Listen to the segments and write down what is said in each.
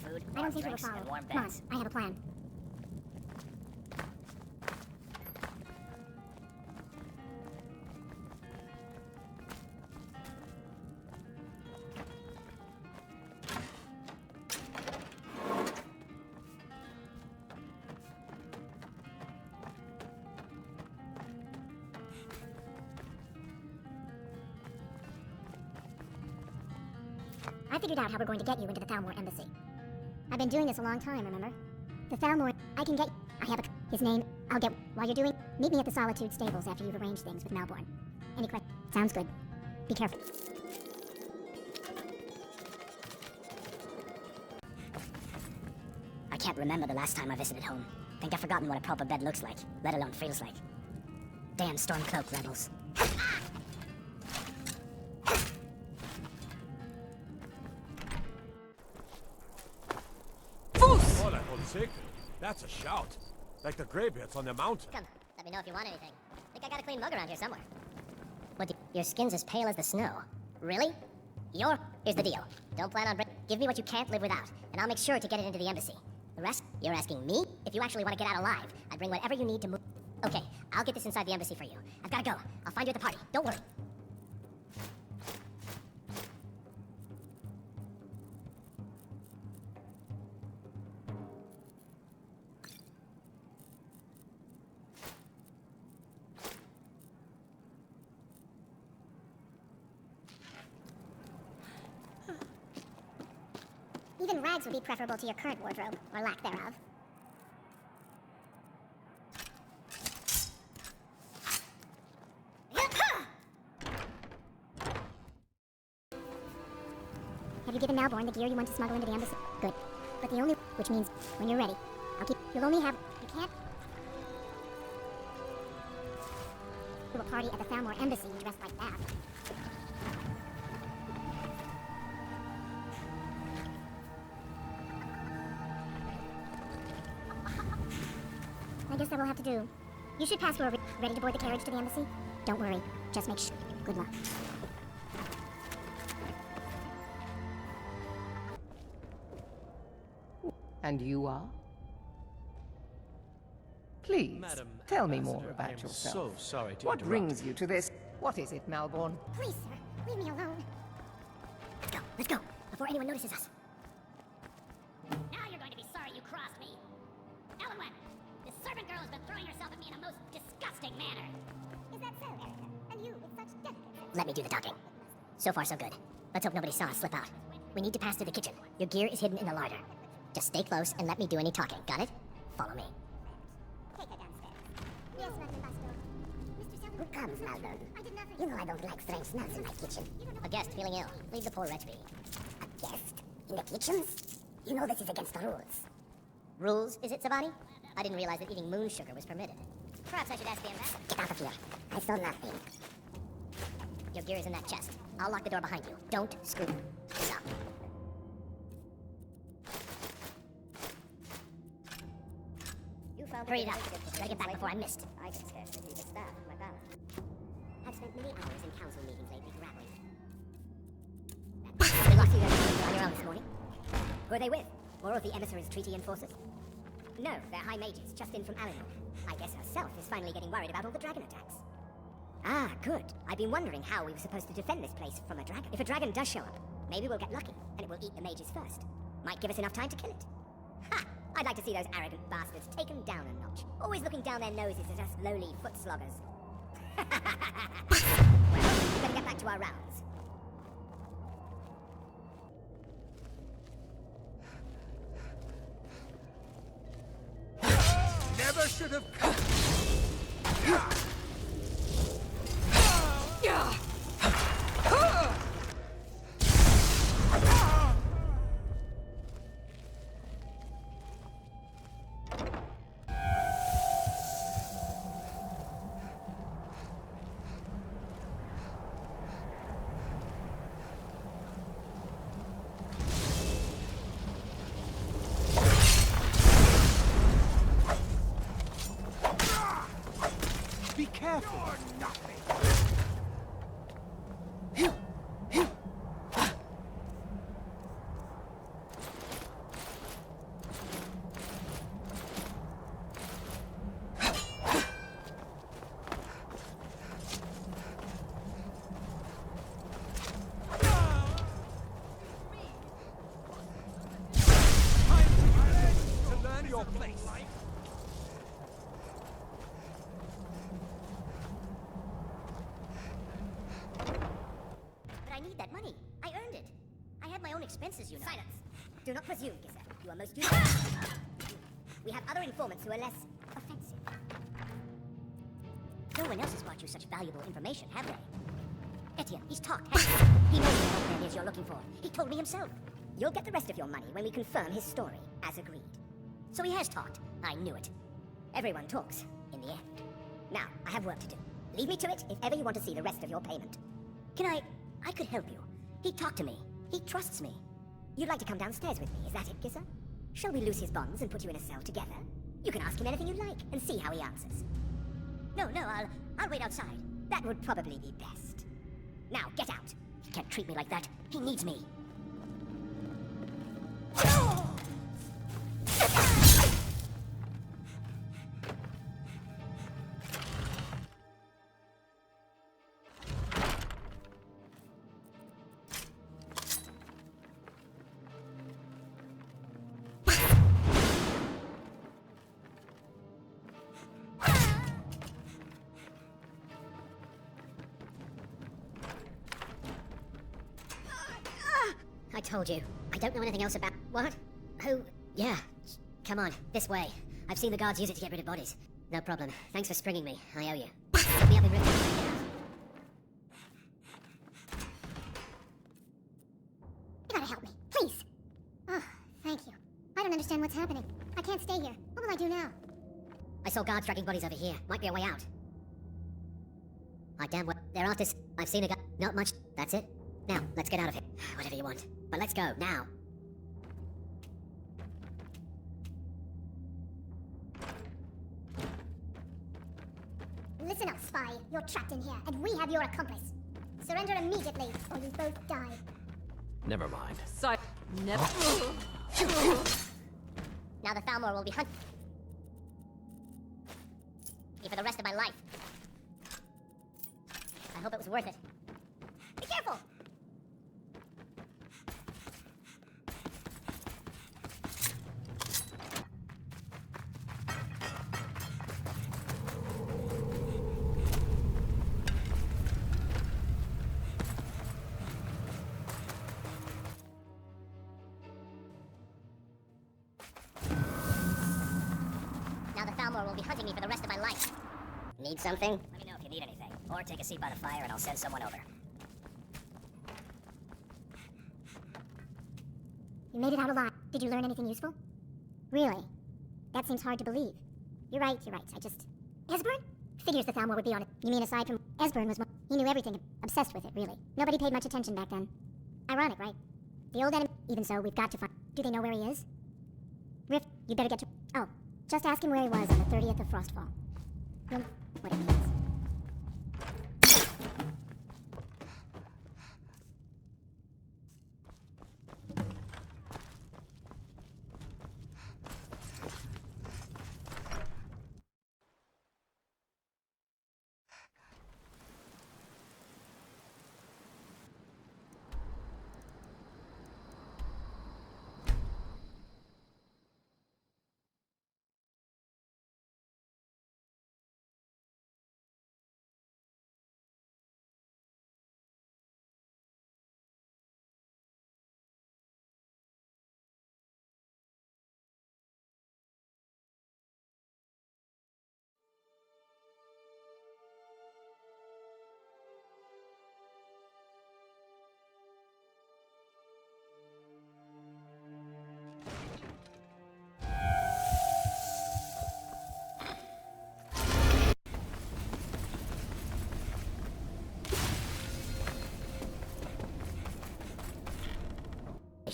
Some food, I don't think drinks, we will and follow. warm Come on, beds. I have a plan. I figured out how we're going to get you into the Thalmor Embassy. I've been doing this a long time, remember? The Thalmor, I can get... I have his name, I'll get... While you're doing... Meet me at the Solitude Stables after you've arranged things with Malborn. Any questions? Sounds good. Be careful. I can't remember the last time I visited home. Think I've forgotten what a proper bed looks like, let alone feels like. Damn Stormcloak rebels. That's a shout. Like the greybeards on the mountain. Come, let me know if you want anything. Think I got a clean mug around here somewhere. What, your skin's as pale as the snow. Really? Here's the deal. Don't plan on give me what you can't live without, and I'll make sure to get it into the embassy. The rest, you're asking me? If you actually want to get out alive, I'd bring whatever you need to move. Okay, I'll get this inside the embassy for you. I've gotta go. I'll find you at the party. Don't worry. Even rags would be preferable to your current wardrobe, or lack thereof. Have you given Malborn the gear you want to smuggle into the embassy? Good. But the only... Which means, when you're ready, I'll keep... You'll only have... You can't... Do a party at the Thalmor Embassy dressed like that. I guess that will have to do. You should pass. We're ready to board the carriage to the embassy. Don't worry. Just make sure. Good luck. And you are? Please, Madam tell me Ambassador, more I about am yourself. so sorry to What interrupt. brings you to this? What is it, Malborn? Please, sir. Leave me alone. Let's go. Let's go. Before anyone notices us. Now you're going to be sorry you crossed me. Alduin, this servant girl has been throwing herself at me in a most disgusting manner. Is that so, Erica? And you, with such delicate... Let me do the talking. So far, so good. Let's hope nobody saw us slip out. We need to pass to the kitchen. Your gear is hidden in the larder. Just stay close and let me do any talking. Got it? Follow me. Take her downstairs. Yes, Madam Ambassador. Mr. Selden... Who comes, Malborn? I did nothing. You know I don't like strange smells in my kitchen. A guest feeling ill. Leave the poor wretch be. A guest? In the kitchens? You know this is against the rules. Rules, is it, Savani? I didn't realize that eating moon sugar was permitted. Perhaps I should ask the ambassador. Get out of here. I saw nothing. Your gear is in that chest. I'll lock the door behind you. Don't screw. Stop. Hurry it up. Gotta get back before I'm missed. I can scarcely see the staff of my balance. I've spent many hours in council meetings lately grappling. We lost you guys on your own this morning. Who are they with? More of the emissaries' treaty enforcers? No, they're high mages, just in from Alinor. I guess herself is finally getting worried about all the dragon attacks. Ah, good. I've been wondering how we were supposed to defend this place from a dragon. If a dragon does show up, maybe we'll get lucky, and it will eat the mages first. Might give us enough time to kill it. Ha! I'd like to see those arrogant bastards taken down a notch. Always looking down their noses at us lowly foot sloggers. Well, we better get back to our rounds. Never should have come. place. But I need that money. I earned it. I had my own expenses, you know. Silence. Do not presume, Giselle. You are most useful. We have other informants who are less offensive. No one else has brought you such valuable information, have they? Etienne, he's talked, hasn't he? He knows what help it is you're looking for. He told me himself. You'll get the rest of your money when we confirm his story, as agreed. So he has talked. I knew it. Everyone talks, in the end. Now, I have work to do. Leave me to it if ever you want to see the rest of your payment. I could help you. He talked to me. He trusts me. You'd like to come downstairs with me, is that it, Gissa? Shall we loose his bonds and put you in a cell together? You can ask him anything you like and see how he answers. No, I'll wait outside. That would probably be best. Now, get out. He can't treat me like that. He needs me. I told you. I don't know anything else about... What? Who? Yeah. Come on, this way. I've seen the guards use it to get rid of bodies. No problem. Thanks for springing me. I owe you. Let me up in Rift. You gotta help me, please. Oh, thank you. I don't understand what's happening. I can't stay here. What will I do now? I saw guards dragging bodies over here. Might be a way out. I damn well. They're artists. I've seen a guy. Not much. That's it. Now, let's get out of here. Whatever you want. But let's go, now. Listen up, spy. You're trapped in here, and we have your accomplice. Surrender immediately, or you both die. Never mind. Never. Now the Thalmor will be hunting me for the rest of my life. I hope it was worth it. Be careful! Now the Thalmor will be hunting me for the rest of my life. Need something? Let me know if you need anything. Or take a seat by the fire and I'll send someone over. You made it out alive. Did you learn anything useful? Really? That seems hard to believe. You're right. I just... Esbern? Figures the Thalmor would be on it. You mean aside from... Esbern was... He knew everything. Obsessed with it, really. Nobody paid much attention back then. Ironic, right? The old enemy... Even so, we've got to find... Do they know where he is? Rift, you better get to... Oh, just ask him where he was on the 30th of Frostfall. You'll... What it means.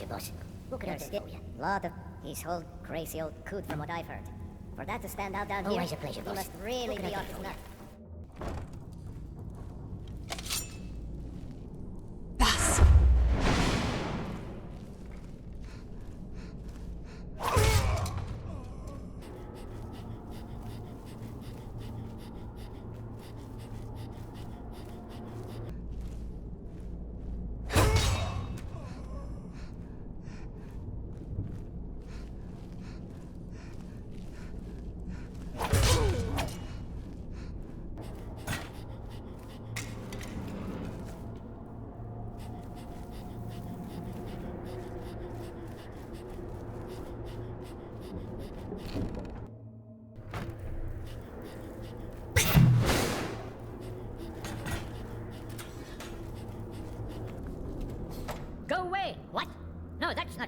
Boss. Who could have skipped? Lot of... He's whole crazy old coot from what I've heard. For that to stand out down here, Always a pleasure, he boss. must really Who be could off have his skipped? nut.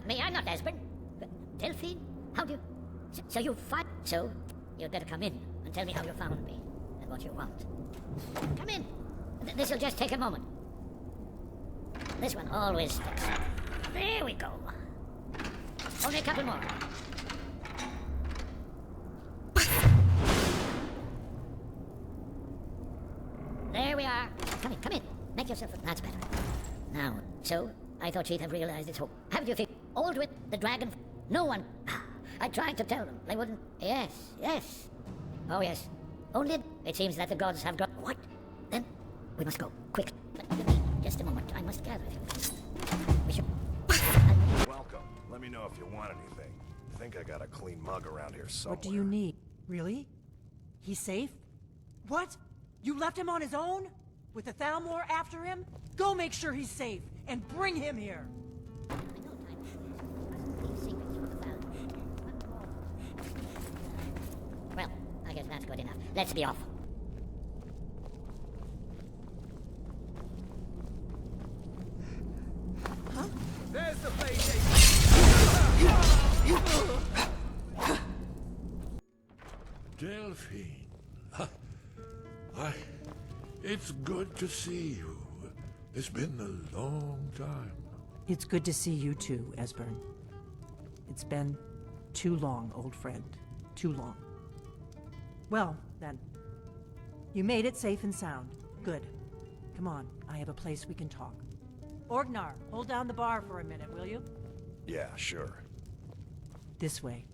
not me. I'm not Esbern. Delphine? How do you... So you find... So, you'd better come in and tell me how you found me and what you want. Come in. This'll just take a moment. This one always sticks. There we go. Only a couple more. There we are. Come in. Make yourself... That's better. Now, so, I thought she'd have realized its hope. Haven't you figured? Alduin, the dragon... No one... I tried to tell them. They wouldn't... Yes. Oh, yes. Only... It seems that the gods have got... What? Then, we must go. Quick. But give me just a moment. I must gather a few things. We should... Welcome. Let me know if you want anything. I think I got a clean mug around here somewhere. What do you need? Really? He's safe? What? You left him on his own? With the Thalmor after him? Go make sure he's safe, and bring him here! Well, I guess that's good enough. Let's be off. There's the PlayStation! Delphine. It's good to see you. It's been a long time. It's good to see you too, Esbern. It's been too long, old friend. Too long. Well, then. You made it safe and sound. Good. Come on, I have a place we can talk. Orgnar, hold down the bar for a minute, will you? Yeah, sure. This way.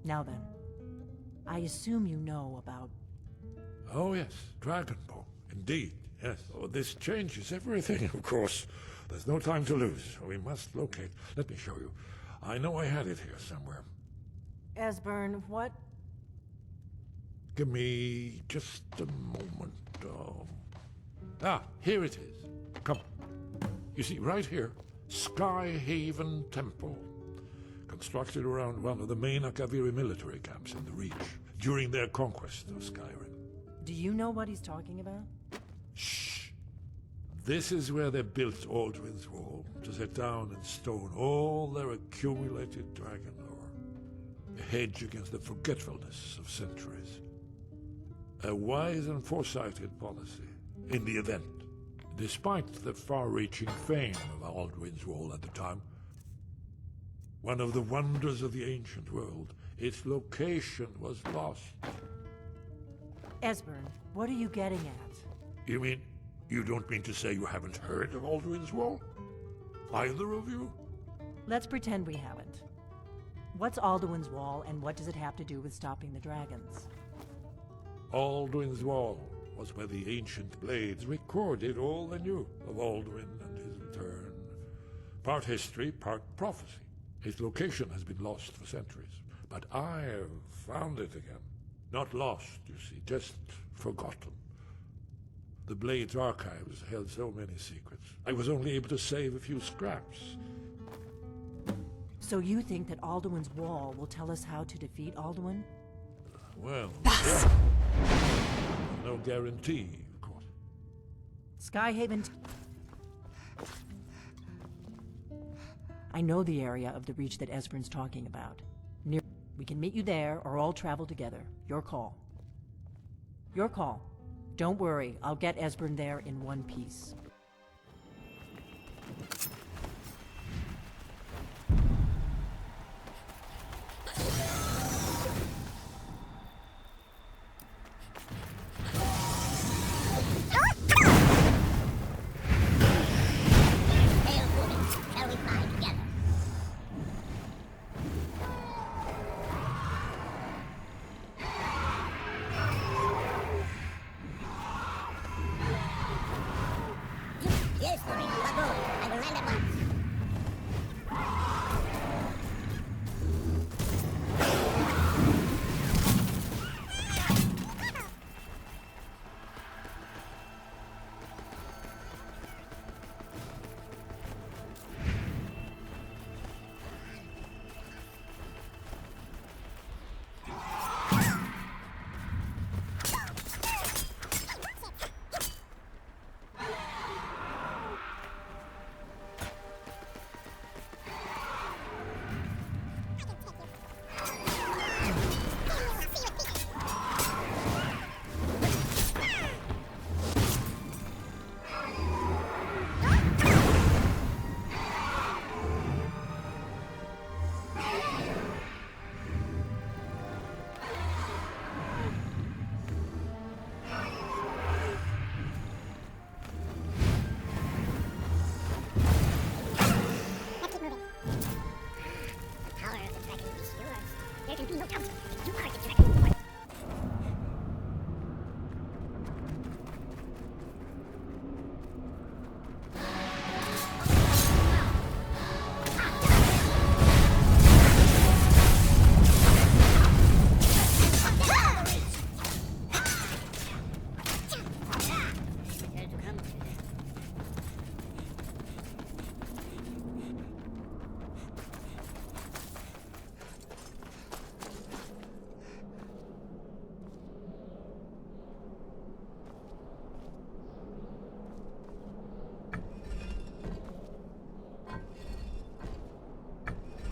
Now then, I assume you know about... Oh yes, Dragonbone. Indeed, yes. Oh, this changes everything, of course. There's no time to lose. We must locate. Let me show you. I know I had it here somewhere. Esbern, what? Give me just a moment. Here it is. Come. You see, right here, Skyhaven Temple. Constructed around one of the main Akaviri military camps in the Reach during their conquest of Skyrim. Do you know what he's talking about? Shh! This is where they built Alduin's Wall, to set down in stone all their accumulated dragon lore. A hedge against the forgetfulness of centuries. A wise and foresighted policy, in the event. Despite the far-reaching fame of Alduin's Wall at the time, one of the wonders of the ancient world, its location was lost. Esbern, what are you getting at? You mean, you don't mean to say you haven't heard of Alduin's Wall? Either of you? Let's pretend we haven't. What's Alduin's Wall, and what does it have to do with stopping the dragons? Alduin's Wall was where the ancient blades recorded all they knew of Alduin and his return. Part history, part prophecy. His location has been lost for centuries, but I have found it again. Not lost, you see, just forgotten. The Blade's archives held so many secrets. I was only able to save a few scraps. So you think that Alduin's Wall will tell us how to defeat Alduin? Well, yeah. No guarantee, of course. Skyhaven... I know the area of the Reach that Esbern's talking about. We can meet you there, or all travel together. Your call. Your call. Don't worry, I'll get Esbern there in one piece. Yes, Lord. But go. I will land at once.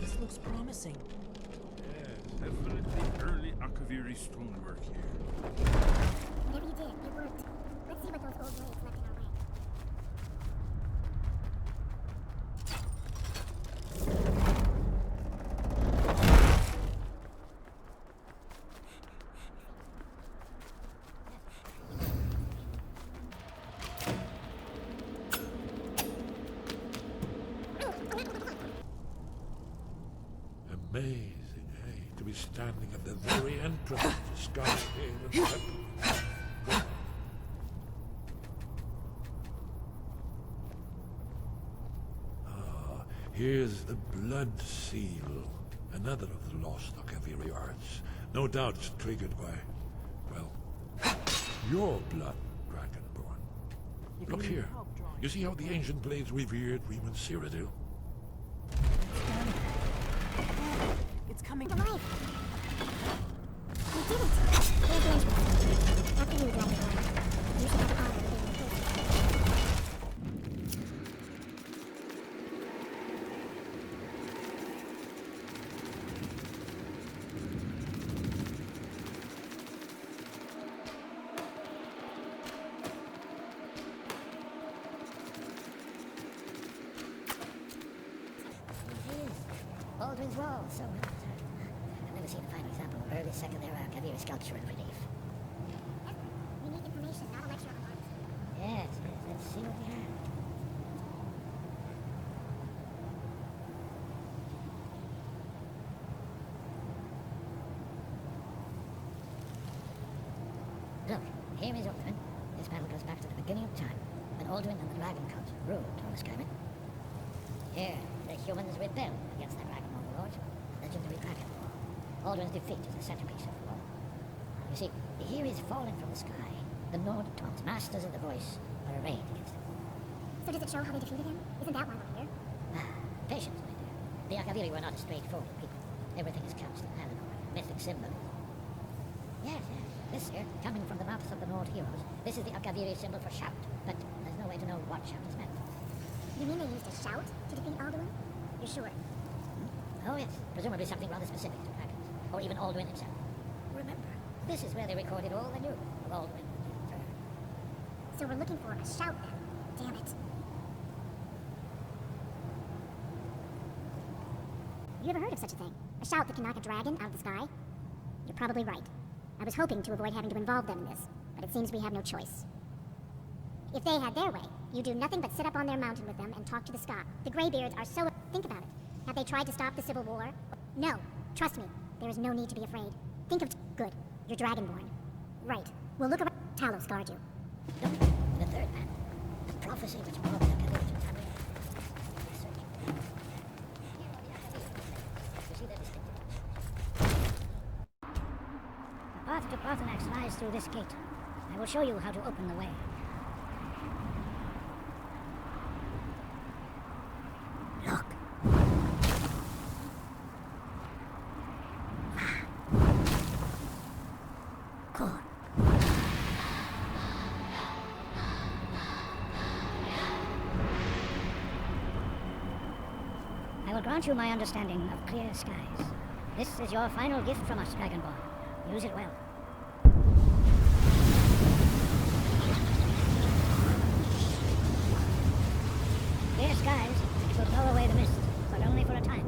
This looks promising. Yes, definitely early Akaviri stonework here. Whatever you did, it worked. Let's see what those old waves left in our way. Amazing, eh? To be standing at the very entrance of Skyrim's temple. Ah, here's the blood seal. Another of the lost Akaviri arts. No doubt it's triggered by, well, your blood, Dragonborn. Look here. You see how the ancient blades revered Reman Cyrodiil? It's coming. Alive! We did it! There's the entrance. After you, Dragonborn. You should have the honor of being the first. Aldrin's Wall, so I've never seen a fine example of early Second Era Akaviri sculpture in relief. We need information, not a lecture on art. Yes, let's see what we have. Look, here is Odahviing. This battle goes back to the beginning of time, when Alduin and the Dragon Cult ruled over Skyrim. Here, the humans rebelled against their dragon overlord, legendary Dragon War. Alduin's defeat is the centerpiece of the war. You see, here is falling from the sky. The Nord Taunts, masters of the voice, are arrayed against him. So does it show how they defeated him? Isn't that why we're here? Patience, my dear. The Akaviri were not a straightforward people. Everything is couched in Alinor, mythic symbol. Yes, yes. This here, coming from the mouths of the Nord heroes, this is the Akaviri symbol for shout, but there's no way to know what shout is meant. You mean they used a shout to defeat Alduin? You're sure? Oh yes, presumably something rather specific to dragons, or even Alduin himself. Remember, this is where they recorded all they knew of Alduin and his return. So we're looking for a shout then. Damn it. You ever heard of such a thing? A shout that can knock a dragon out of the sky? You're probably right. I was hoping to avoid having to involve them in this, but it seems we have no choice. If they had their way, you do nothing but sit up on their mountain with them and talk to the sky. The Greybeards are so... Think about it. Have they tried to stop the Civil War? No. Trust me. There is no need to be afraid. Think of... Good. You're Dragonborn. Right. We'll look around... Talos guard you. Look, the third man. A prophecy which brought the Paarthurnax lies through this gate. I will show you how to open the way. Look. Good. I will grant you my understanding of clear skies. This is your final gift from us, Dragonborn. Use it well. Clear skies, which will blow away the mist, but only for a time.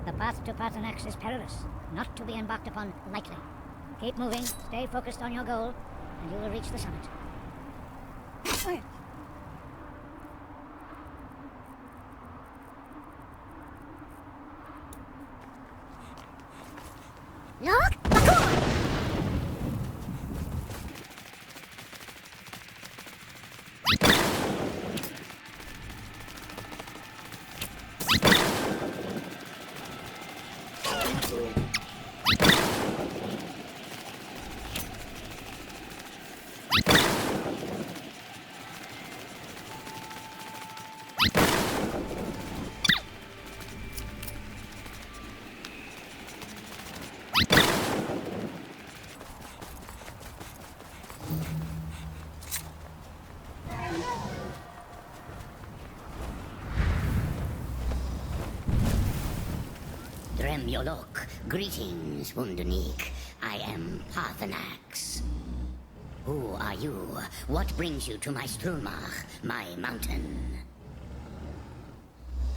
The path to Paarthurnax is perilous, not to be embarked upon lightly. Keep moving, stay focused on your goal, and you will reach the summit. Look! Yolok, greetings, Wunderneek. I am Paarthurnax. Who are you? What brings you to my Strulmach, my mountain?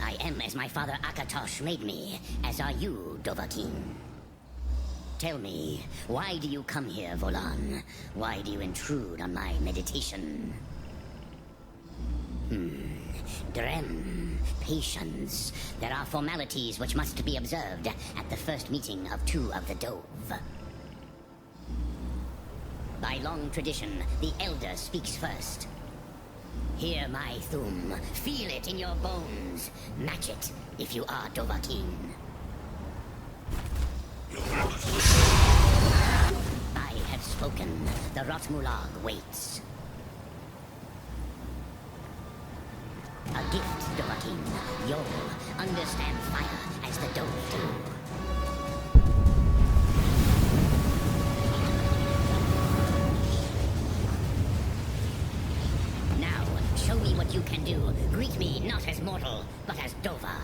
I am as my father Akatosh made me, as are you, Dovahkiin. Tell me, why do you come here, Volan? Why do you intrude on my meditation? Drem, patience. There are formalities which must be observed at the first meeting of two of the Dove. By long tradition, the Elder speaks first. Hear my Thum. Feel it in your bones. Match it if you are Dovahkiin. I have spoken. The Rotmulag waits. A gift, Dovahkiin. You'll understand fire as the Dove do. Now, show me what you can do. Greet me not as mortal, but as Dova.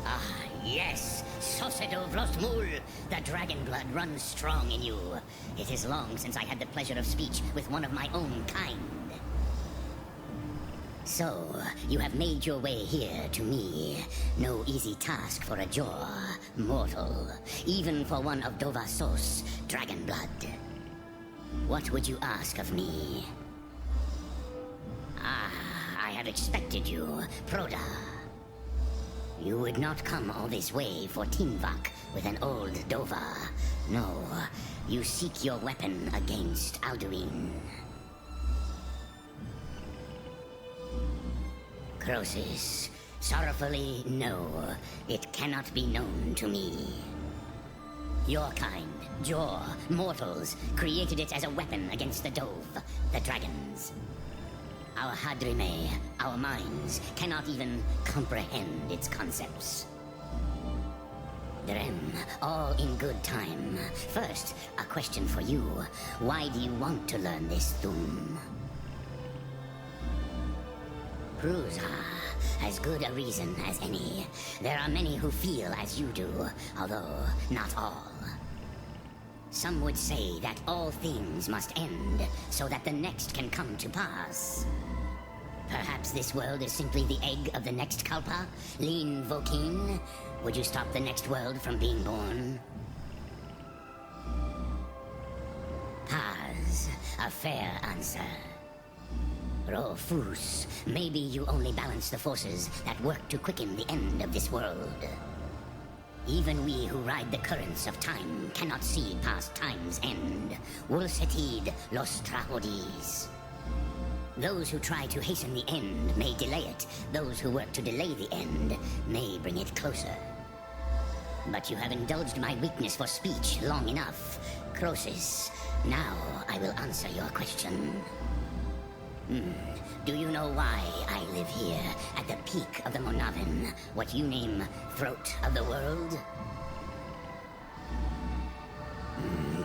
Ah, yes. Sosedo Vrostmul. The dragon blood runs strong in you. It is long since I had the pleasure of speech with one of my own kind. So, you have made your way here to me. No easy task for a Jor, mortal, even for one of Dovasos, dragon blood. What would you ask of me? Ah, I had expected you, Proda. You would not come all this way for Tinvak with an old Dova. No, you seek your weapon against Alduin. Croesus, sorrowfully, no. It cannot be known to me. Your kind, Jor, mortals, created it as a weapon against the Dove, the dragons. Our Hadrime, our minds, cannot even comprehend its concepts. Drem, all in good time. First, a question for you. Why do you want to learn this Thum? Prusa, as good a reason as any. There are many who feel as you do, although not all. Some would say that all things must end, so that the next can come to pass. Perhaps this world is simply the egg of the next Kalpa? Lean Vokin? Would you stop the next world from being born? Paz, a fair answer. Rofus, maybe you only balance the forces that work to quicken the end of this world. Even we who ride the currents of time cannot see past time's end. Wulsetid los trahodis. Those who try to hasten the end may delay it. Those who work to delay the end may bring it closer. But you have indulged my weakness for speech long enough. Croesus, now I will answer your question. Do you know why I live here, at the peak of the Monavin, what you name Throat of the World?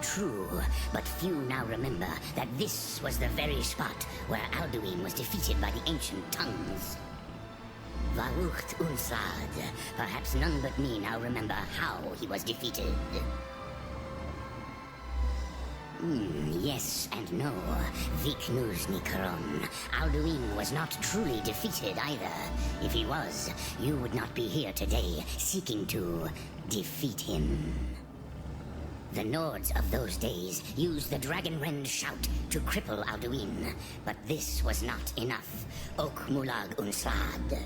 True, but few now remember that this was the very spot where Alduin was defeated by the ancient tongues. Varucht Unslad. Perhaps none but me now remember how he was defeated. Yes and no. Viknuzny Karon. Alduin was not truly defeated either. If he was, you would not be here today, seeking to defeat him. The Nords of those days used the Dragonrend shout to cripple Alduin, but this was not enough. Ok Mulag Unslad.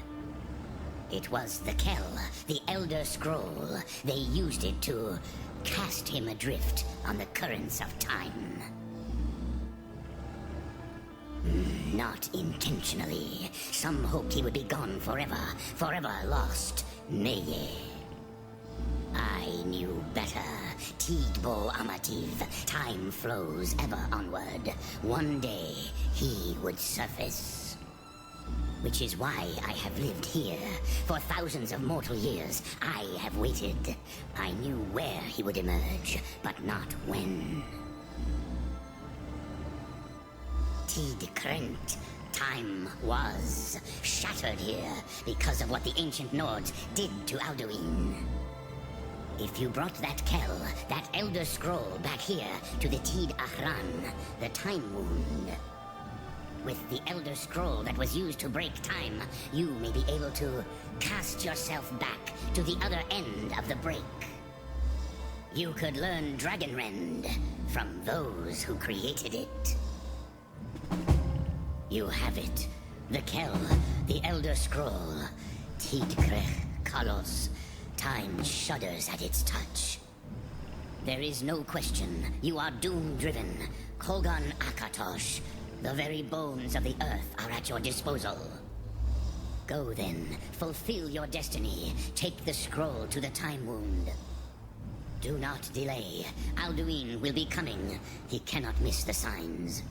It was the Kell, the Elder Scroll. They used it to cast him adrift on the currents of time. Not intentionally. Some hoped he would be gone forever, forever lost. Neye. I knew better. Tidbo Amativ. Time flows ever onward. One day, he would surface. Which is why I have lived here. For thousands of mortal years, I have waited. I knew where he would emerge, but not when. Tidkrent. Time was shattered here because of what the ancient Nords did to Alduin. If you brought that Kell, that Elder Scroll, back here to the Tid Ahran, the Time Wound, with the Elder Scroll that was used to break time, you may be able to cast yourself back to the other end of the break. You could learn Dragonrend from those who created it. You have it. The Kell, the Elder Scroll, Tidkrech Kalos. Time shudders at its touch. There is no question. You are doom-driven. Kogan Akatosh. The very bones of the earth are at your disposal. Go then. Fulfill your destiny. Take the scroll to the Time Wound. Do not delay. Alduin will be coming. He cannot miss the signs.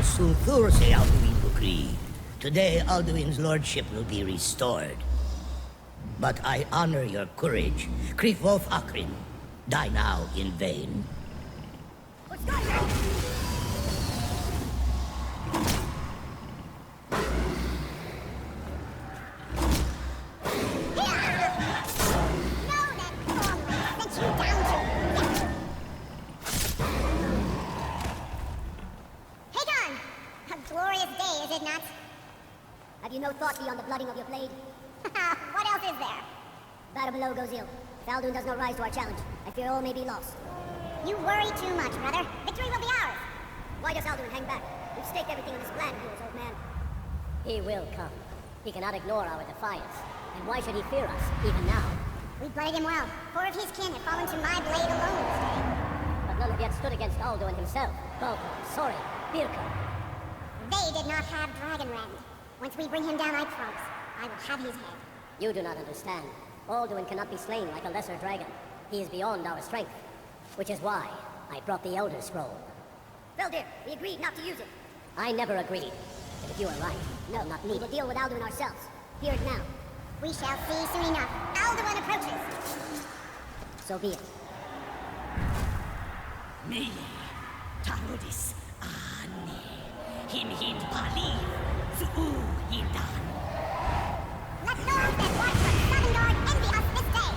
Sunthur say Alduin Bukri. Today Alduin's lordship will be restored. But I honor your courage. Krikvolf Akrin. Die now in vain. On the blooding of your blade. What else is there? Battle below goes ill. If Alduin does not rise to our challenge, I fear all may be lost. You worry too much, brother. Victory will be ours. Why does Alduin hang back? We've staked everything on this plan of yours, old man. He will come. He cannot ignore our defiance. And why should he fear us, even now? We blooded him well. 4 of his kin have fallen to my blade alone this day. But none have yet stood against Alduin himself. Balthor, Sori, Birka. They did not have Dragonrend. Once we bring him down, I promise, I will have his head. You do not understand. Alduin cannot be slain like a lesser dragon. He is beyond our strength. Which is why I brought the Elder Scroll. Veldir, we agreed not to use it. I never agreed. But if you are right, no, not me. We will deal with Alduin ourselves. Here and now. We shall see soon enough. Alduin approaches. So be it. Me, Tarudis, Ane, Hinhin Pali. Let those that watch from Sovngarde envy us this day!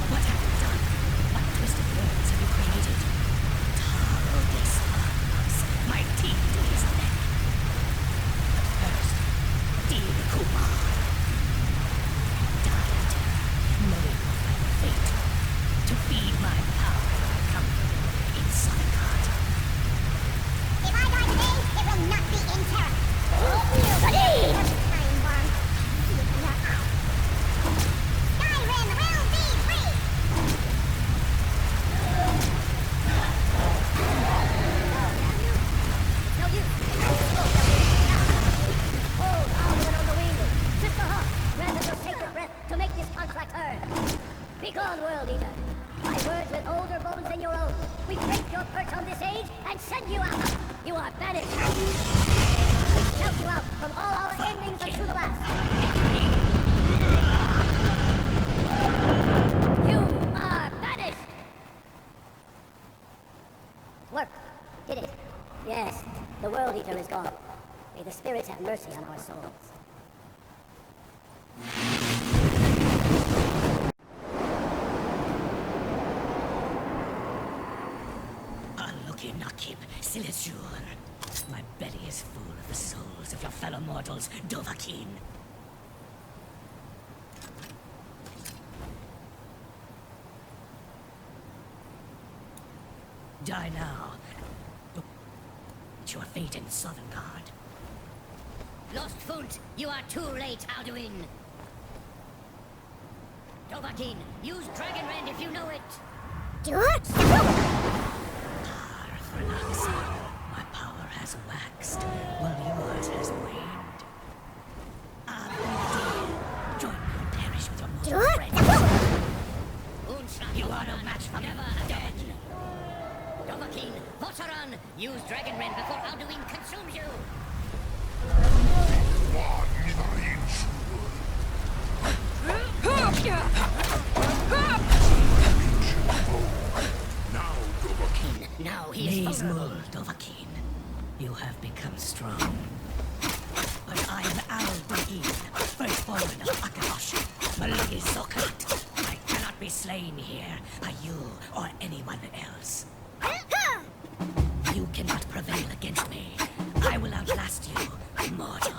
What have you done? What twisted words have you created? Taro despots, my teeth to his neck. But first, Dean Kumar died, knowing of my fate. To feed my power, I come in We break your perch on this age and send you out. You are banished. We shout you out from all our endings unto the last. You are banished. Work. Did it. Yes, the World Eater is gone. May the spirits have mercy on our souls. Nakib, Silesur. My belly is full of the souls of your fellow mortals, Odahviing. Die now. Your fate in Sovngarde. Lost Funt, you are too late, Alduin. Odahviing, use Dragon Rend if you know it. Do it! Paarthurnax, my power has waxed, while yours has waned. Alduin, join me and perish with your mortal friends. You are no match for me. Never dead. Odahviing, Votaran, use Dragon Rend before Alduin consumes you. Now he is vulnerable. Odahviing, you have become strong. But I am Alduin, firstborn of Akatosh, Maligi Zokat. I cannot be slain here by you or anyone else. You cannot prevail against me. I will outlast you, mortal.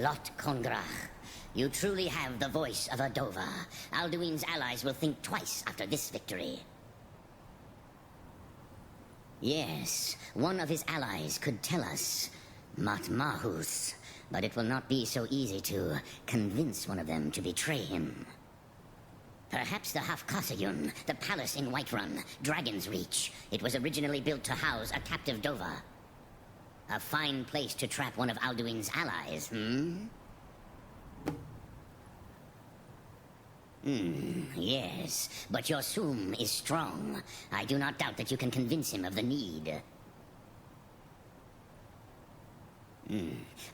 Lot Kongrach, you truly have the voice of a Dova. Alduin's allies will think twice after this victory. Yes, one of his allies could tell us Matmahus, but it will not be so easy to convince one of them to betray him. Perhaps the Hafkasayun, the palace in Whiterun, Dragon's Reach. It was originally built to house a captive Dova. A fine place to trap one of Alduin's allies, yes. But your Sum is strong. I do not doubt that you can convince him of the need.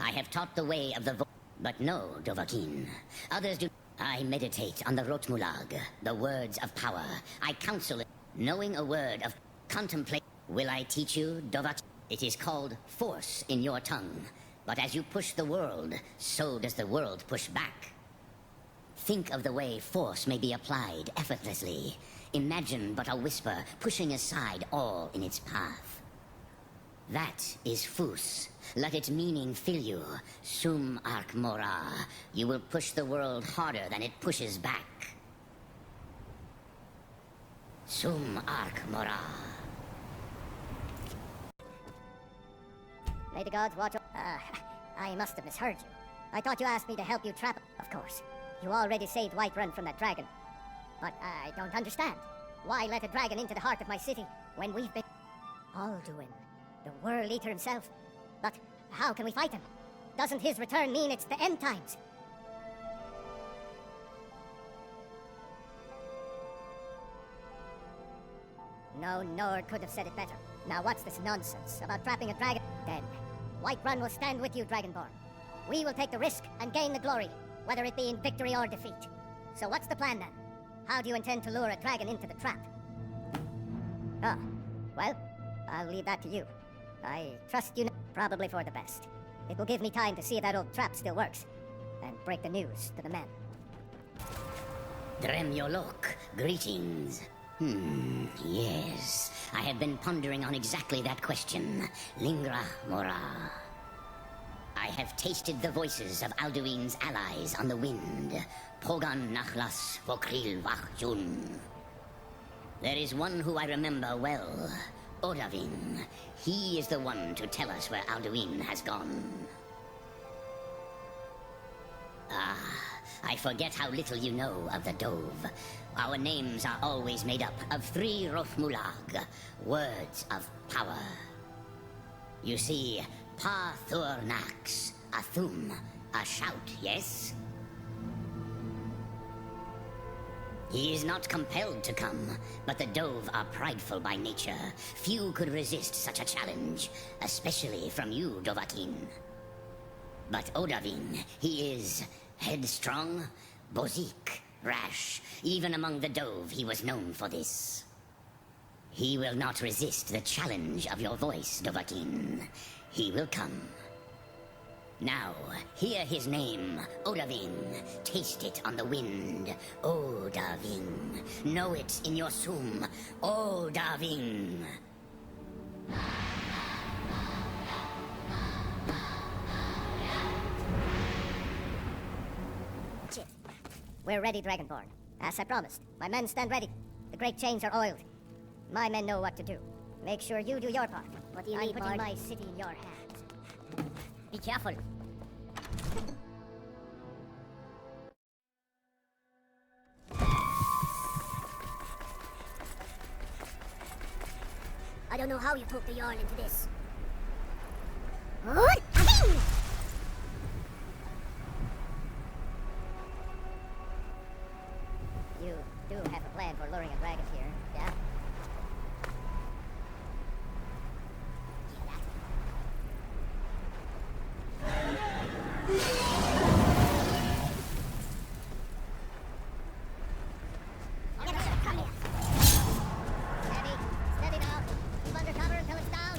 I have taught the way of the but no, Odahviing. Others do. I meditate on the Rotmulag, the words of power. I counsel it. Knowing a word of contemplate. Will I teach you, Odahviing? It is called force in your tongue. But as you push the world, so does the world push back. Think of the way force may be applied effortlessly. Imagine but a whisper pushing aside all in its path. That is Fus. Let its meaning fill you. Sum Ark Mora. You will push the world harder than it pushes back. Sum Ark Mora. May the gods watch. I must have misheard you. I thought you asked me to help you trap. Of course. You already saved Whiterun from that dragon. But I don't understand. Why let a dragon into the heart of my city when we've been... Alduin, the World Eater himself. But how can we fight him? Doesn't his return mean it's the end times? No Nord could have said it better. Now what's this nonsense about trapping a dragon? Then, Whiterun will stand with you, Dragonborn. We will take the risk and gain the glory, whether it be in victory or defeat. So what's the plan then? How do you intend to lure a dragon into the trap? Ah, well, I'll leave that to you. I trust you probably for the best. It will give me time to see if that old trap still works, and break the news to the men. Dremyolok, greetings. Yes. I have been pondering on exactly that question. Lingra Mora. I have tasted the voices of Alduin's allies on the wind. Pogan Nachlas Vokril Vachjun. There is one who I remember well. Odahviing. He is the one to tell us where Alduin has gone. Ah, I forget how little you know of the Dove. Our names are always made up of 3 Rothmulag, words of power. You see, Paarthurnax, a thum, a shout, yes? He is not compelled to come, but the Dove are prideful by nature. Few could resist such a challenge, especially from you, Dovahkiin. But Odahviing, he is headstrong, bozik, rash. Even among the Dove, he was known for this. He will not resist the challenge of your voice, Dovahkiin. He will come. Now, hear his name, Odahviing. Taste it on the wind, Odahviing. Know it in your sum, Odahviing. Shit. We're ready, Dragonborn. As I promised, my men stand ready. The great chains are oiled. My men know what to do. Make sure you do your part. What do you I'm need, putting Bard? my city in your hands. Be careful. I don't know how you poked the yarn into this. You do have a plan for luring a dragon here, yeah? Steady now. Keep under cover until it's down.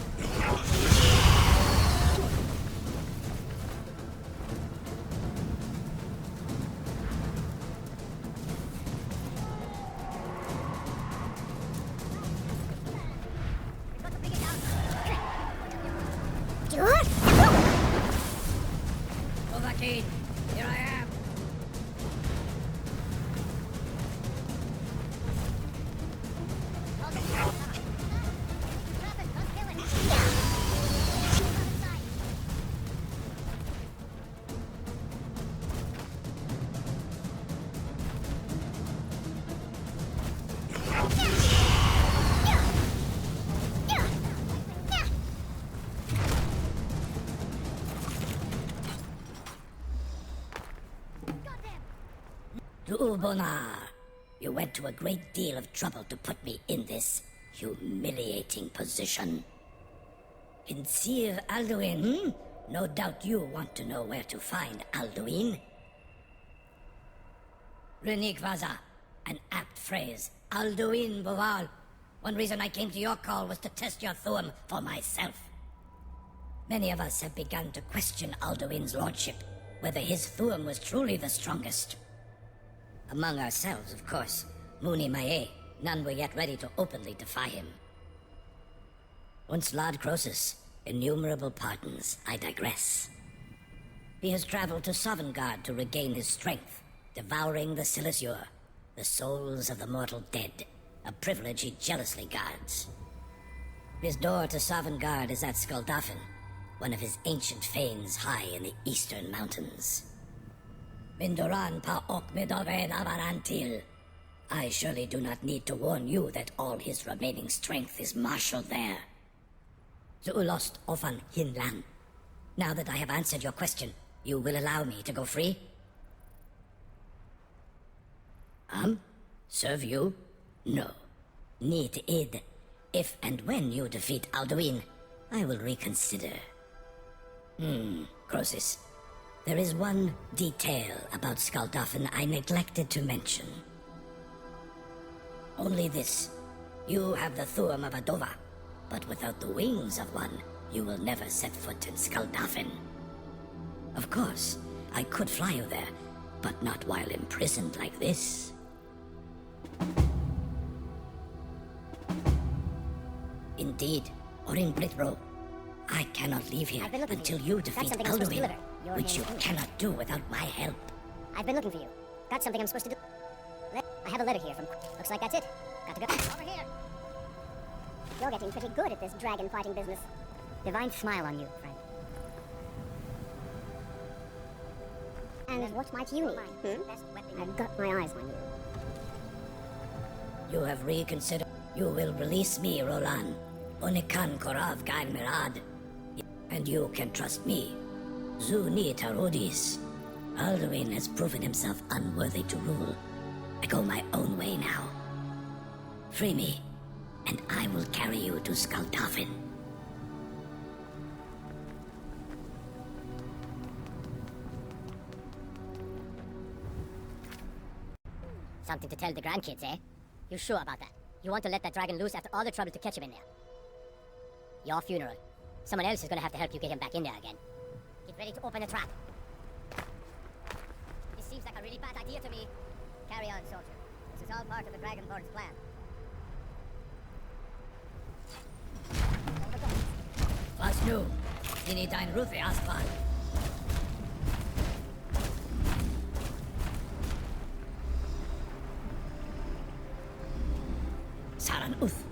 We've got to bring it down. Dovahkiin, here I am. Ubonar, you went to a great deal of trouble to put me in this humiliating position. In Sir Alduin, no doubt you want to know where to find Alduin. Renikvaza, an apt phrase. Alduin Boval. One reason I came to your call was to test your Thuum for myself. Many of us have begun to question Alduin's lordship, whether his Thuum was truly the strongest. Among ourselves, of course. Muni Mae, none were yet ready to openly defy him. Once Lord Croesus, innumerable pardons, I digress. He has traveled to Sovngarde to regain his strength, devouring the Silesure, the souls of the mortal dead, a privilege he jealously guards. His door to Sovngarde is at Skuldafn, one of his ancient fanes high in the eastern mountains. Mindoran pa ok midoved avarantil. I surely do not need to warn you that all his remaining strength is marshaled there. Zuulost ofan hinlan. Now that I have answered your question, you will allow me to go free? Serve you? No. Need id. If and when you defeat Alduin, I will reconsider. Croesus. There is one detail about Skuldafn I neglected to mention. Only this. You have the Thuum of a Dova, but without the wings of one, you will never set foot in Skuldafn. Of course, I could fly you there, but not while imprisoned like this. Indeed, or in Blithro, I cannot leave here until you defeat Alduin, which you cannot do without my help. I've been looking for you. Got something I'm supposed to do. I have a letter here from... Looks like that's it. Got to go. Over here. You're getting pretty good at this dragon fighting business. Divine smile on you, friend. And what might you need? I've got my eyes on you. You have reconsidered. You will release me, Roland. Onikan Korav Gain Mirad. And you can trust me. Zuni Tarodis. Alduin has proven himself unworthy to rule. I go my own way now. Free me, and I will carry you to Skuldafn. Something to tell the grandkids, eh? You sure about that? You want to let that dragon loose after all the trouble to catch him in there? Your funeral. Someone else is gonna have to help you get him back in there again. Get ready to open the trap. This seems like a really bad idea to me. Carry on, soldier. This is all part of the Dragonborn's plan. Was nu? Dini dein Rufe Aspan. Saran Uth,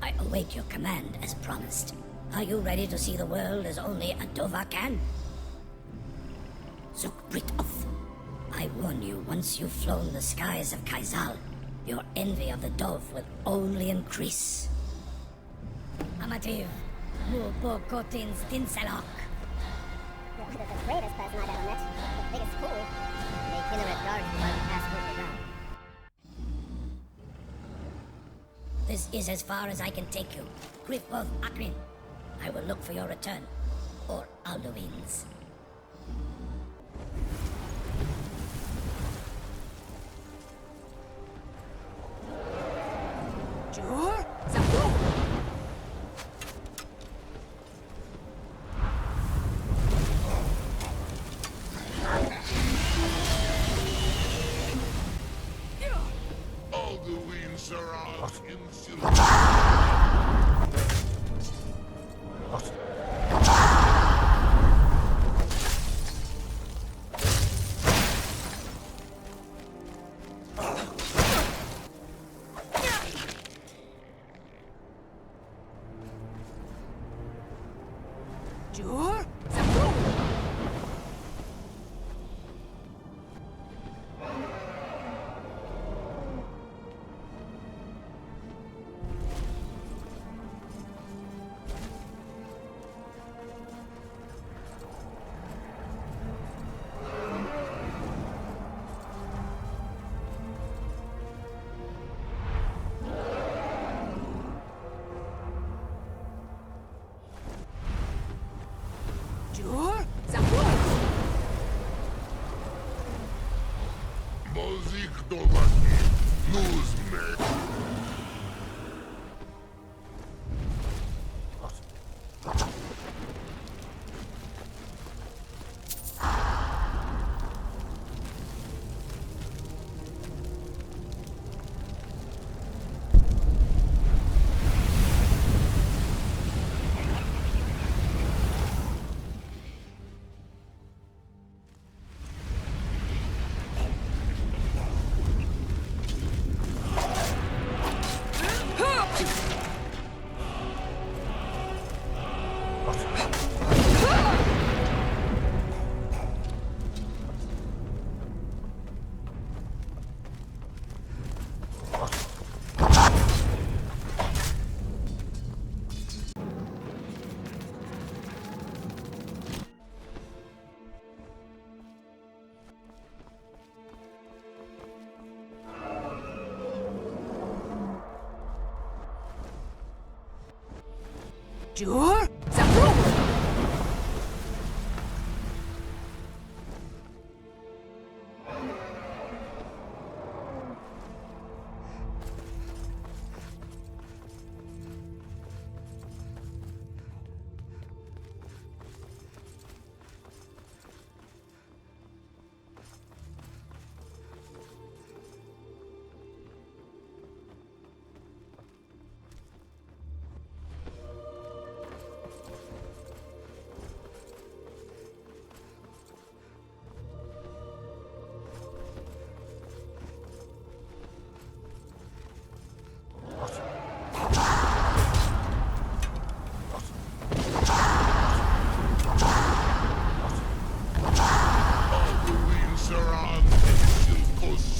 I await your command as promised. Are you ready to see the world as only a Dova can? Zukbrit Uth, I warn you, once you've flown the skies of Kaizal, your envy of the dove will only increase. Amativ, Mubo Kotins Dinselok. You're the greatest person I've ever met. The biggest fool. They kill her at dark while we pass through the ground. This is as far as I can take you. Griffworth Akrin. I will look for your return. Or Alduin's. Jur? Zafu! Alduin Sarat in Jur? Zafu! Jur? Zafu! Mozik Dolaki. Nuzme. Jur? Zafu!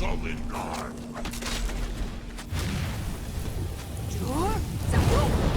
Sovngarde. Sure? Zabro!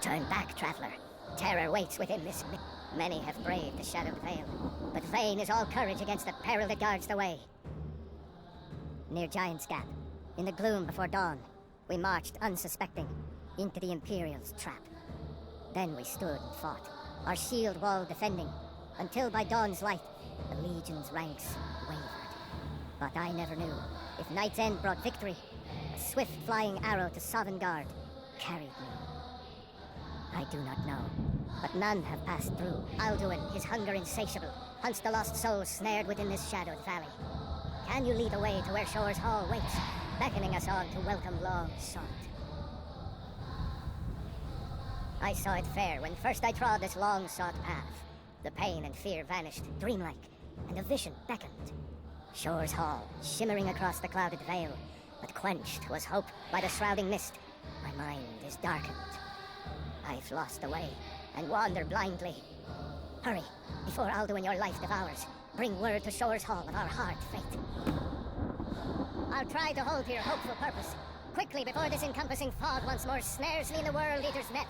Turn back, traveler. Terror waits within this. Many have braved the shadowed veil, but vain is all courage against the peril that guards the way. Near Giant's Gap, in the gloom before dawn, we marched unsuspecting into the Imperial's trap. Then we stood and fought, our shield wall defending, until by dawn's light, the Legion's ranks wavered. But I never knew if Night's End brought victory, a swift flying arrow to Sovngarde carried me. I do not know, but none have passed through. Alduin, his hunger insatiable, hunts the lost souls snared within this shadowed valley. Can you lead the way to where Shore's Hall waits, beckoning us on to welcome long sought? I saw it fair when first I trod this long sought path. The pain and fear vanished, dreamlike, and a vision beckoned. Shore's Hall, shimmering across the clouded veil, but quenched was hope by the shrouding mist. My mind is darkened. I've lost the way, and wander blindly. Hurry, before Alduin your life devours. Bring word to Shore's Hall of our hard fate. I'll try to hold to your hopeful purpose. Quickly, before this encompassing fog once more snares me in the World Eater's net.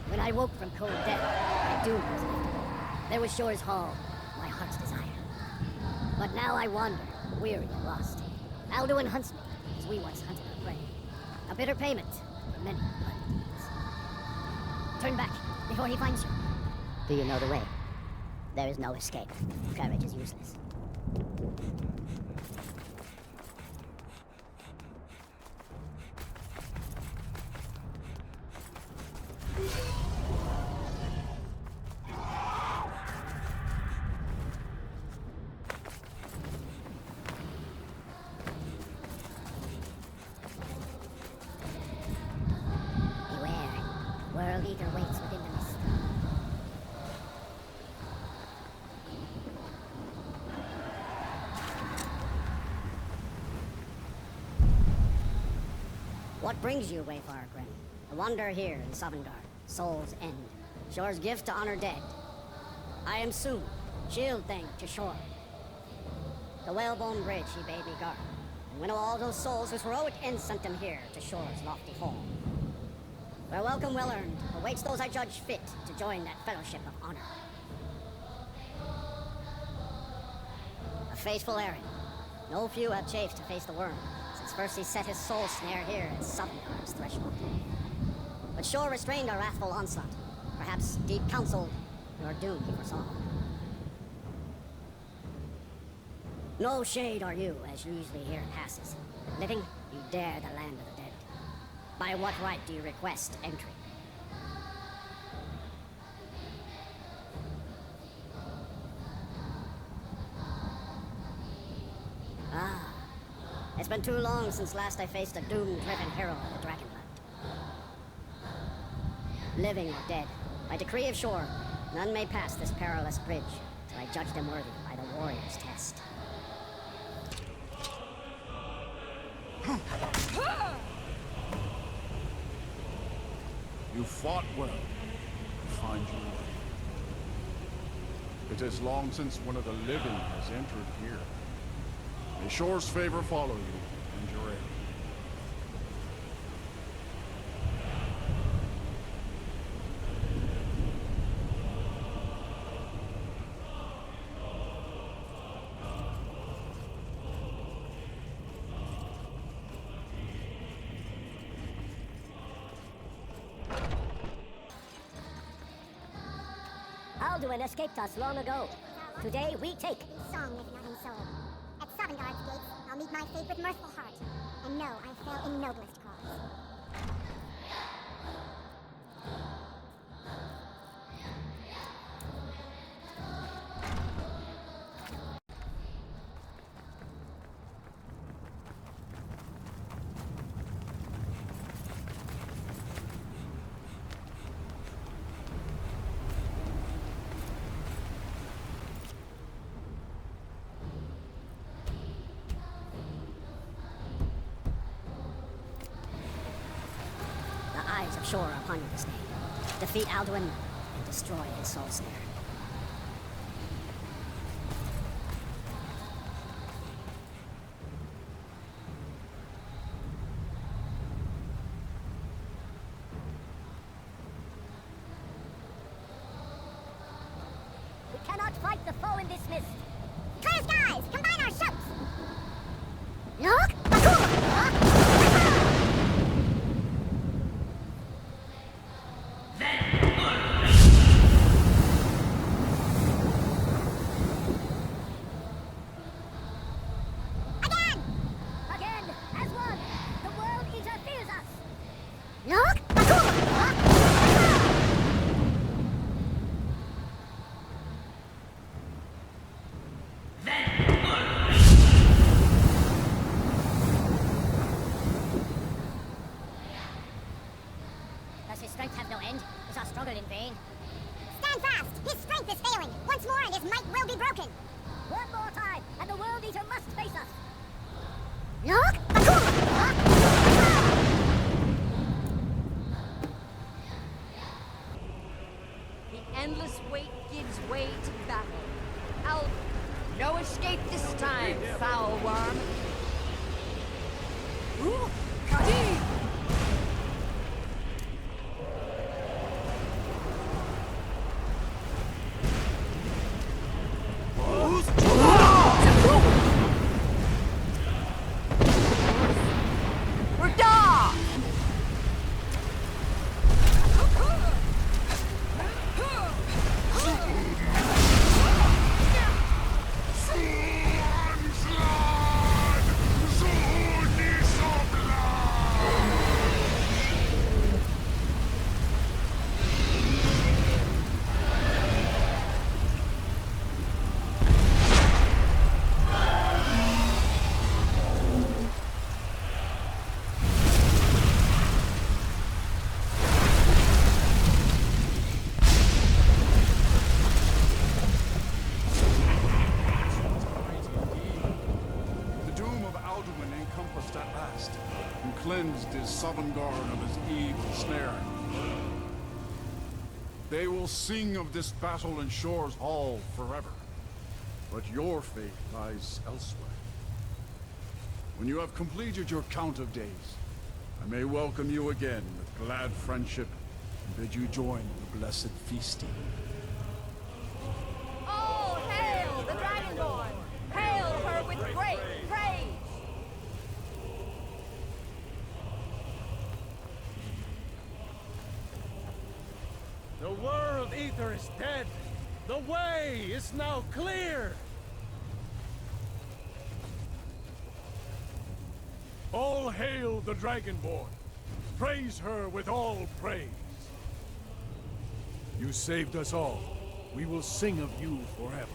When I woke from cold death, my doom was lifted. There was Shore's Hall, my heart's desire. But now I wander, weary and lost. Alduin hunts me, as we once hunted our prey. A bitter payment for many bloody deeds. Turn back, before he finds you. Do you know the way? There is no escape. Courage is useless. World Eater waits within the mist. What brings you, Wayfarer Grim? A wanderer here in Sovngarde, Soul's End. Shore's gift to honor dead. I am soon, shield thing to Shore. The whalebone bridge he bade me guard, and winnow all those souls whose heroic end sent them here to Shore's lofty hall. Where welcome well earned awaits those I judge fit to join that fellowship of honor. A faithful errand. No few have chafed to face the worm, since first he set his soul snare here at Sovngarde's threshold. But Shore restrained our wrathful onslaught. Perhaps deep counsel, your doom he foresaw. No shade are you, as usually here passes. Living, you dare the land of the dead. By what right do you request entry? Ah, it's been too long since last I faced a doom-driven hero of the Dragonland. Living or dead, by decree of Shore, none may pass this perilous bridge till I judge them worthy by the warrior's test. You fought well to find your way. It is long since one of the living has entered here. May Shore's favor follow you and your heir. Alduin escaped us long ago. Today we take. In song, if not in soul. At Sovngarde's gates, I'll meet my fate with mirthful heart, and know I fell in noblest cause. offshore upon this name. Defeat Alduin and destroy his soul snare. We cannot fight the foe in this mist. Clear skies! Combine our shouts! Look! Again, as one, the World Eater fears us. Look! Does his strength have no end? Is our struggle in vain? Stand fast! His strength is failing! Once more and his might will be broken! One more time, and the World Eater must face us. Look! The endless wait gives way to battle. No escape this time, foul worm. Ooh, Kadi! Cleansed his Sovngarde of his evil snare. They will sing of this battle in Shore's Hall forever. But your fate lies elsewhere. When you have completed your count of days, I may welcome you again with glad friendship and bid you join the blessed feasting. All hail the Dragonborn! Hail her with great praise! The World Eater is dead! The way is now clear! All hail the Dragonborn! Praise her with all praise! You saved us all. We will sing of you forever.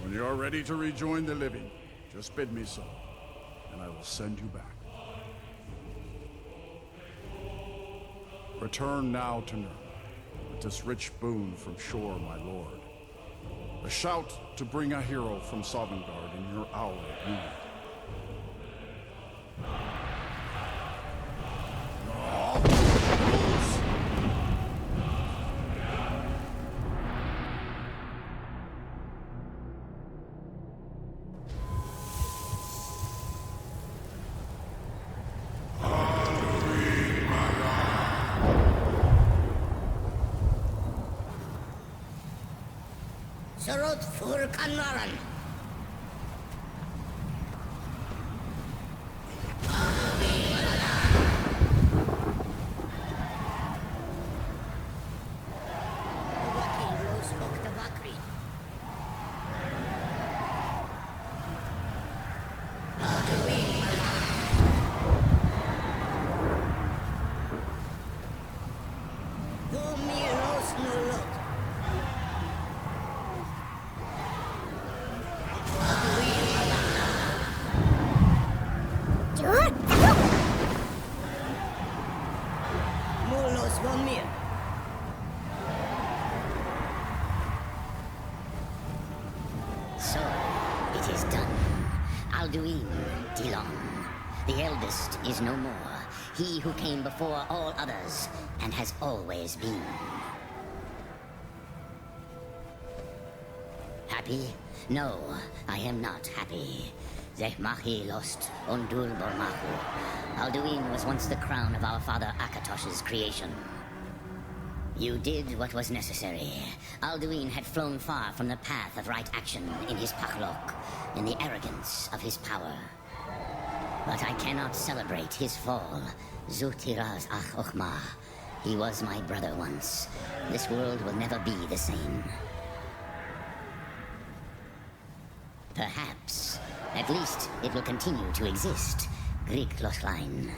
When you are ready to rejoin the living, just bid me so, and I will send you back. Return now to Nurn, with this rich boon from Shore, my lord. A shout to bring a hero from Sovngarde in your hour of need. Sarot fur kanaran. one meal. So, it is done. Alduin Dilon. The eldest is no more. He who came before all others, and has always been. Happy? No, I am not happy. Zehmahi lost Ondur Bormahu. Alduin was once the crown of our father Akatosh's creation. You did what was necessary. Alduin had flown far from the path of right action in his Pachlok, in the arrogance of his power. But I cannot celebrate his fall. Zutiraz Ach Ochma. He was my brother once. This world will never be the same. Perhaps. At least it will continue to exist. Questline.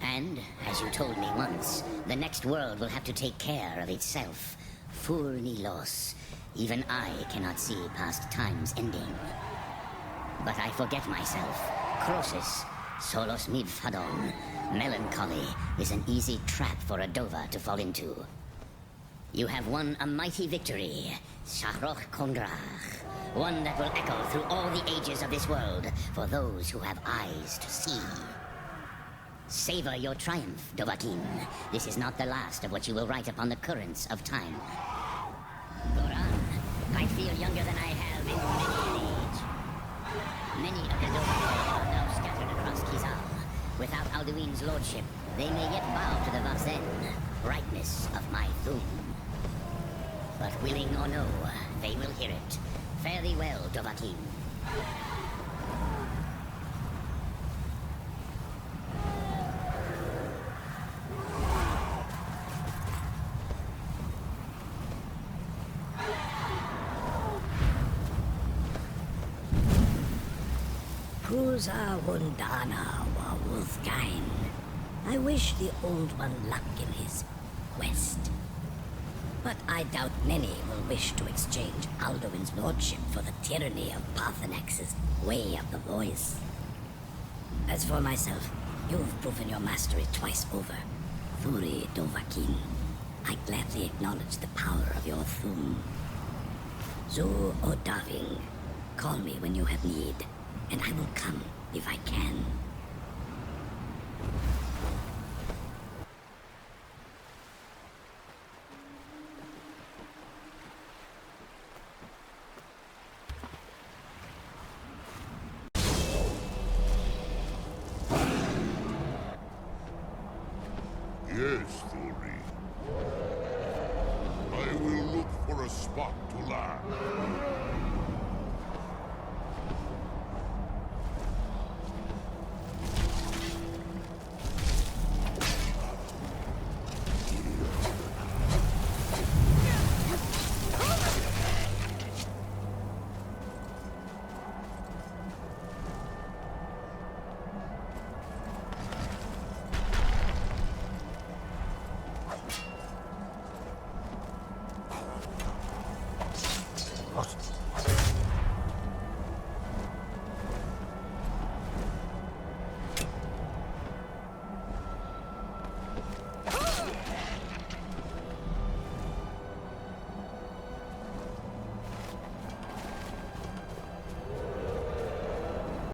And, as you told me once, the next world will have to take care of itself. Furnilos. Even I cannot see past time's ending. But I forget myself. Crosis, solos midfadon. Melancholy is an easy trap for a Dova to fall into. You have won a mighty victory, Shahroch Kondrach. One that will echo through all the ages of this world for those who have eyes to see. Savor your triumph, Dovahkiin. This is not the last of what you will write upon the currents of time. Goran, I feel younger than I have in many an age. Many of the Dovahkiin are now scattered across Kizal. Without Alduin's lordship, they may yet bow to the Vazen, brightness of my Thum. But willing or no, they will hear it. Fare thee well, Dovahkiin. Prusa Wundana wa Wolfgain. I wish the Old One luck in his quest. But I doubt many will wish to exchange Alduin's lordship for the tyranny of Paarthurnax's way of the voice. As for myself, you've proven your mastery twice over. Thuri Dovahkiin, I gladly acknowledge the power of your Thum. Zu Odahviing, call me when you have need, and I will come if I can. Yes, Thuri. I will look for a spot to land.